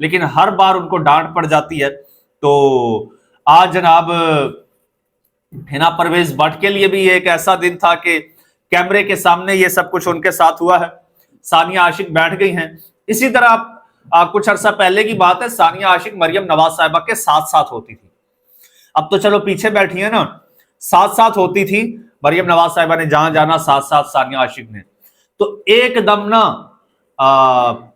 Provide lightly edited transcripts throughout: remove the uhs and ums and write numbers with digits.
لیکن ہر بار ان کو ڈانٹ پڑ جاتی ہے. تو آج جناب حنا پرویز بٹ کے لیے بھی ایک ایسا دن تھا کہ کیمرے کے سامنے یہ سب کچھ ان کے ساتھ ہوا ہے. ثانیہ عاشق بیٹھ گئی ہیں. اسی طرح کچھ عرصہ پہلے کی بات ہے، ثانیہ عاشق مریم نواز صاحبہ کے ساتھ ساتھ ہوتی تھی. اب تو چلو پیچھے بیٹھی ہے نا، ساتھ ساتھ ہوتی تھی مریم نواز صاحبہ نے جہاں جانا، ساتھ ساتھ ثانیہ عاشق نے. تو ایک دم نا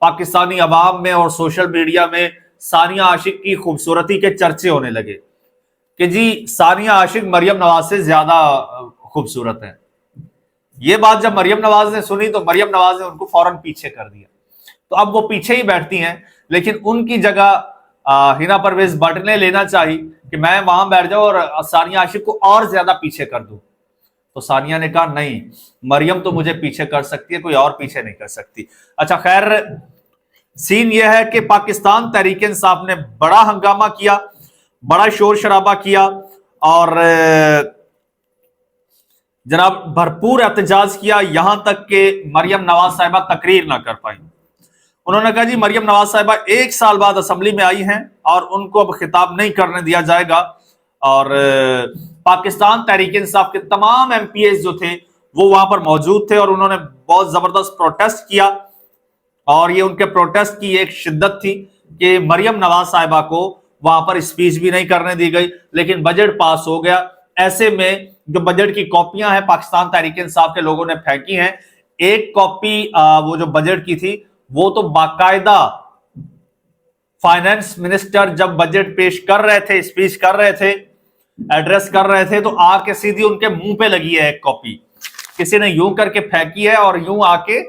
پاکستانی عوام میں اور سوشل میڈیا میں ثانیہ عاشق کی خوبصورتی کے چرچے ہونے لگے کہ جی ثانیہ عاشق مریم نواز سے زیادہ خوبصورت ہے. یہ بات جب مریم نواز نے سنی تو مریم نواز نے ان کو فوراً پیچھے کر دیا. تو اب وہ پیچھے ہی بیٹھتی ہیں، لیکن ان کی جگہ حنا پرویز بٹ نے لینا چاہی کہ میں وہاں بیٹھ جاؤں اور ثانیہ عاشق کو اور زیادہ پیچھے کر دوں. تو ثانیہ نے کہا نہیں، مریم تو مجھے پیچھے کر سکتی ہے، کوئی اور پیچھے نہیں کر سکتی. اچھا خیر، سین یہ ہے کہ پاکستان تحریک انصاف نے بڑا ہنگامہ کیا، بڑا شور شرابہ کیا اور جناب بھرپور احتجاج کیا، یہاں تک کہ مریم نواز صاحبہ تقریر نہ کر پائیں. انہوں نے کہا جی مریم نواز صاحبہ 1 سال بعد اسمبلی میں آئی ہیں اور ان کو اب خطاب نہیں کرنے دیا جائے گا. اور پاکستان تحریک انصاف کے تمام ایم پی ایز جو تھے وہ وہاں پر موجود تھے اور انہوں نے بہت زبردست پروٹیسٹ کیا. اور یہ ان کے پروٹیسٹ کی ایک شدت تھی کہ مریم نواز صاحبہ کو وہاں پر اسپیچ بھی نہیں کرنے دی گئی، لیکن بجٹ پاس ہو گیا. ایسے میں جو بجٹ کی کاپیاں ہیں پاکستان تحریک انصاف کے لوگوں نے پھینکی ہیں. ایک کاپی وہ جو بجٹ کی تھی وہ تو باقاعدہ فائنانس منسٹر جب بجٹ پیش کر رہے تھے، اسپیچ کر رہے تھے، ایڈریس کر رہے تھے، تو آ کے سیدھی ان کے منہ پہ لگی ہے ایک کاپی. کسی نے یوں کر کے پھینکی ہے اور یوں آ کے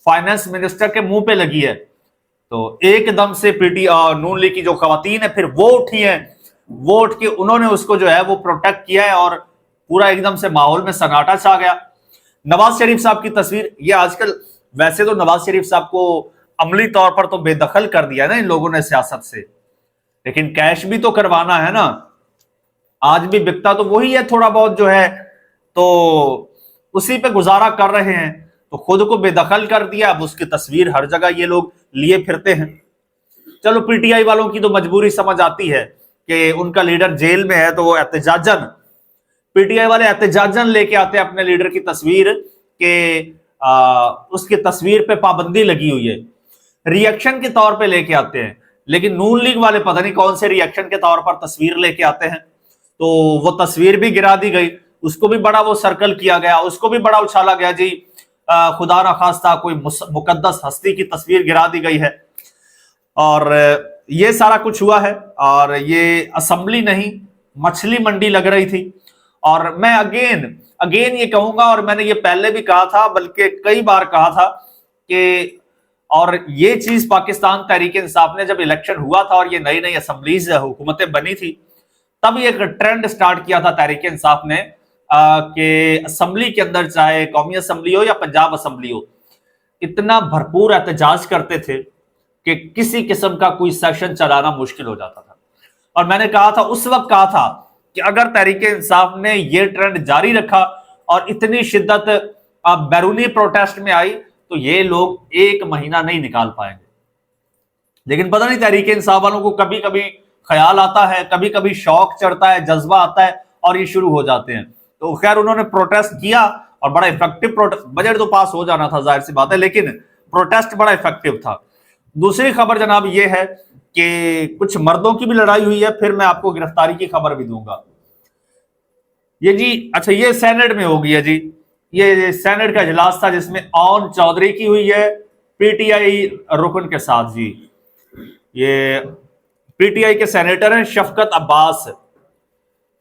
فائنانس منسٹر کے منہ پہ لگی ہے. تو ایک دم سے پی ٹی نون لیگ کی جو خواتین ہیں پھر وہ اٹھی ہیں، وہ اٹھ کے انہوں نے اس کو جو ہے وہ پروٹیکٹ کیا ہے اور پورا ایک دم سے ماحول میں سناٹا چھا گیا. نواز شریف صاحب کی تصویر، یہ آج کل ویسے تو نواز شریف صاحب کو عملی طور پر تو بے دخل کر دیا نا ان لوگوں نے سیاست سے، لیکن کیش بھی تو کروانا ہے نا. آج بھی بکتا تو وہی ہے تھوڑا بہت جو ہے، تو اسی پہ گزارا کر رہے ہیں. تو خود کو بے دخل کر دیا، اب اس کی تصویر ہر جگہ یہ لوگ لیے پھرتے ہیں. چلو پی ٹی آئی والوں کی تو مجبوری سمجھ آتی ہے کہ ان کا لیڈر جیل میں ہے، تو وہ احتجاجن، پی ٹی آئی والے احتجاجن لے کے آتے ہیں اپنے لیڈر کی تصویر کہ اس کی تصویر پہ پابندی لگی ہوئی ہے، ریئیکشن کے طور پہ لے کے آتے ہیں. لیکن نون لیگ والے پتہ نہیں کون سے ریئیکشن کے طور پر تصویر لے کے آتے ہیں. تو وہ تصویر بھی گرا دی گئی، اس کو بھی بڑا وہ سرکل کیا گیا، اس کو بھی بڑا اچھالا گیا جی خدا نخواستہ کوئی مقدس ہستی کی تصویر گرا دی گئی ہے. اور یہ سارا کچھ ہوا ہے، اور یہ اسمبلی نہیں مچھلی منڈی لگ رہی تھی. اور میں اگین یہ کہوں گا، اور میں نے یہ پہلے بھی کہا تھا بلکہ کئی بار کہا تھا کہ، اور یہ چیز پاکستان تحریک انصاف نے جب الیکشن ہوا تھا اور یہ نئی نئی اسمبلیز حکومتیں بنی تھی، تب یہ ایک ٹرینڈ سٹارٹ کیا تھا تحریک انصاف نے کہ اسمبلی کے اندر چاہے قومی اسمبلی ہو یا پنجاب اسمبلی ہو، اتنا بھرپور احتجاج کرتے تھے کہ کسی قسم کا کوئی سیشن چلانا مشکل ہو جاتا تھا. اور میں نے کہا تھا، اس وقت کہا تھا کہ اگر تحریک انصاف نے یہ ٹرینڈ جاری رکھا اور اتنی شدت بیرونی پروٹیسٹ میں آئی تو یہ لوگ 1 مہینہ نہیں نکال پائیں گے. لیکن پتہ نہیں تحریک انصاف والوں کو کبھی کبھی خیال آتا ہے، کبھی کبھی شوق چڑھتا ہے، جذبہ آتا ہے اور یہ شروع ہو جاتے ہیں. تو خیر انہوں نے پروٹیسٹ کیا اور بڑا افیکٹو پروٹیسٹ، بجٹ تو پاس ہو جانا تھا ظاہر سی بات ہے، لیکن پروٹیسٹ بڑا افیکٹو تھا. دوسری خبر جناب یہ ہے کہ کچھ مردوں کی بھی لڑائی ہوئی ہے، پھر میں آپ کو گرفتاری کی خبر بھی دوں گا. یہ جی اچھا، یہ سینٹ میں ہو گئی ہے جی، یہ سینٹ کا اجلاس تھا جس میں اون چودھری کی ہوئی ہے پی ٹی آئی رکن کے ساتھ. جی یہ پی ٹی آئی کے سینیٹر ہیں شفقت عباس،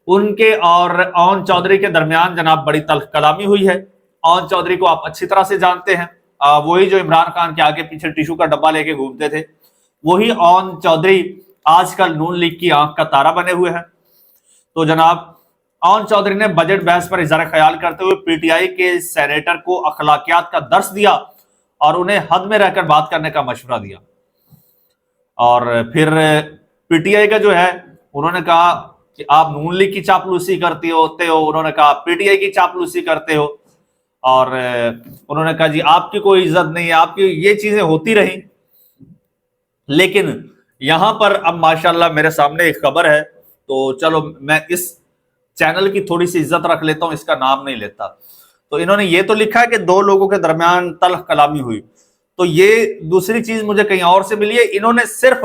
ان کے اور اون چودھری کے درمیان جناب بڑی تلخ کلامی ہوئی ہے. اون چودھری کو آپ اچھی طرح سے جانتے ہیں، وہی جو عمران خان کے آگے پیچھے ٹیشو کا ڈبہ لے کے گھومتے تھے، وہی اون چودھری آج کل نون لیگ کی آنکھ کا تارا بنے ہوئے ہیں. تو جناب اون چودھری نے بجٹ بحث پر اظہار خیال کرتے ہوئے پی ٹی آئی کے سینیٹر کو اخلاقیات کا درس دیا اور انہیں حد میں رہ کر بات کرنے کا مشورہ دیا. اور پھر پی ٹی آئی کا جو ہے انہوں نے کہا کہ آپ نون لیگ کی چاپلوسی کرتے ہو، انہوں نے کہا پی ٹی آئی کی چاپلوسی کرتے ہو، اور انہوں نے کہا جی آپ کی کوئی عزت نہیں ہے، آپ کی یہ چیزیں ہوتی رہیں. لیکن یہاں پر اب ماشاءاللہ میرے سامنے ایک خبر ہے، تو چلو میں اس چینل کی تھوڑی سی عزت رکھ لیتا ہوں، اس کا نام نہیں لیتا۔ تو انہوں نے یہ تو لکھا ہے کہ 2 لوگوں کے درمیان تلخ کلامی ہوئی، تو یہ دوسری چیز مجھے کہیں اور سے ملی ہے، انہوں نے صرف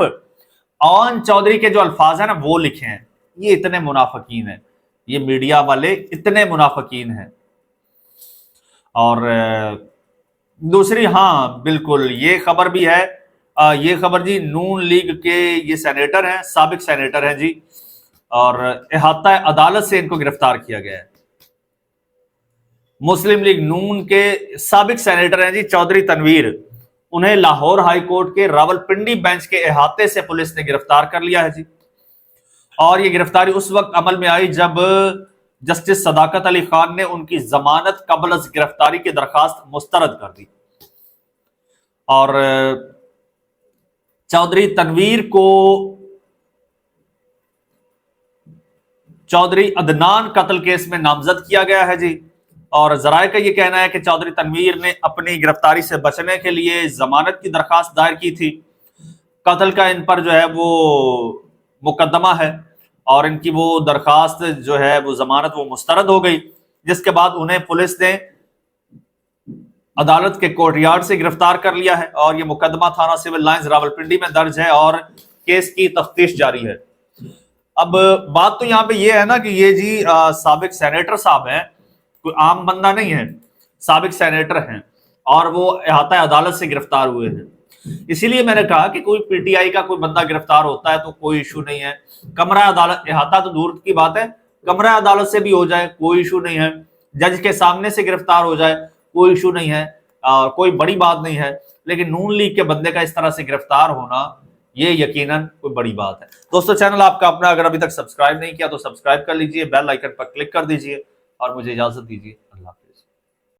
اون چودھری کے جو الفاظ ہیں نا وہ لکھے ہیں۔ یہ اتنے منافقین ہیں، یہ میڈیا والے اتنے منافقین ہیں۔ اور دوسری، ہاں بالکل یہ خبر بھی ہے، یہ خبر جی نون لیگ کے یہ سینیٹر ہیں، سابق سینیٹر ہیں جی، اور احاطہ عدالت سے ان کو گرفتار کیا گیا ہے۔ مسلم لیگ نون کے سابق سینیٹر ہیں جی چودھری تنویر، انہیں لاہور ہائی کورٹ کے راولپنڈی بینچ کے احاطے سے پولیس نے گرفتار کر لیا ہے جی۔ اور یہ گرفتاری اس وقت عمل میں آئی جب جسٹس صداقت علی خان نے ان کی ضمانت قبل از گرفتاری کی درخواست مسترد کر دی، اور چودھری تنویر کو چودھری عدنان قتل کیس میں نامزد کیا گیا ہے جی۔ اور ذرائع کا یہ کہنا ہے کہ چودھری تنویر نے اپنی گرفتاری سے بچنے کے لیے ضمانت کی درخواست دائر کی تھی۔ قتل کا ان پر جو ہے وہ مقدمہ ہے، اور ان کی وہ درخواست جو ہے وہ ضمانت وہ مسترد ہو گئی، جس کے بعد انہیں پولیس نے عدالت کے کورٹ یارڈ سے گرفتار کر لیا ہے، اور یہ مقدمہ تھانہ سول لائنز راولپنڈی میں درج ہے، اور کیس کی تفتیش جاری ہے۔ اب بات تو یہاں پہ یہ ہے نا کہ یہ جی سابق سینیٹر صاحب ہیں، کوئی عام بندہ نہیں ہے، سابق سینیٹر ہیں، اور وہ احاطہ عدالت سے گرفتار ہوئے ہیں۔ اسی لیے میں نے کہا کہ کوئی پی ٹی آئی کا کوئی بندہ گرفتار ہوتا ہے تو کوئی ایشو نہیں ہے، کمرہ عدالت، احاطہ تو دور کی بات ہے، کمرہ عدالت سے بھی ہو جائے کوئی ایشو نہیں ہے، جج کے سامنے سے گرفتار ہو جائے کوئی ایشو نہیں ہے، کوئی بڑی بات نہیں ہے۔ لیکن نون لیگ کے بندے کا اس طرح سے گرفتار ہونا یہ یقیناً کوئی بڑی بات ہے۔ دوستو چینل آپ کا اپنا اگر ابھی تک سبسکرائب نہیں کیا تو سبسکرائب کر لیجئے، بیل آئیکن پر کلک کر دیجئے، اور مجھے اجازت دیجیے۔